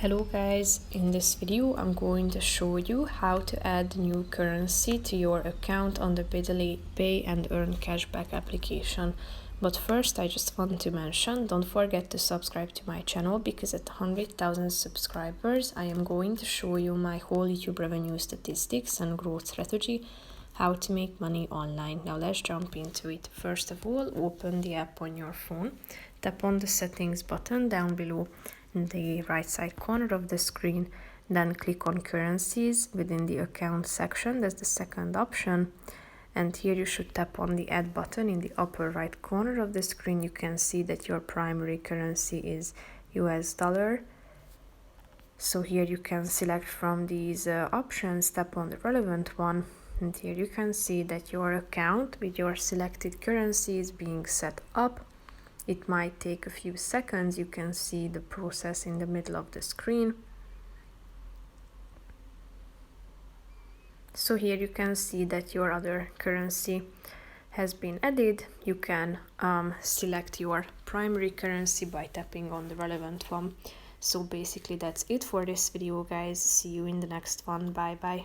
Hello guys, in this video I'm going to show you how to add new currency to your account on the Bidali Pay and Earn Cashback application. But first I just want to mention, don't forget to subscribe to my channel because at 100,000 subscribers I am going to show you my whole YouTube revenue statistics and growth strategy, how to make money online. Now let's jump into it. First of all, open the app on your phone, tap on the settings button down below in the right side corner of the screen, then click on currencies within the account section. That's the second option, and here you should tap on the add button in the upper right corner of the screen. You can see that your primary currency is US dollar. So here you can select from these options, tap on the relevant one, and here you can see that your account with your selected currency is being set up. It might take a few seconds. You can see the process in the middle of the screen. So here you can see that your other currency has been added. You can select your primary currency by tapping on the relevant one. So basically that's it for this video, guys. See you in the next one. Bye bye.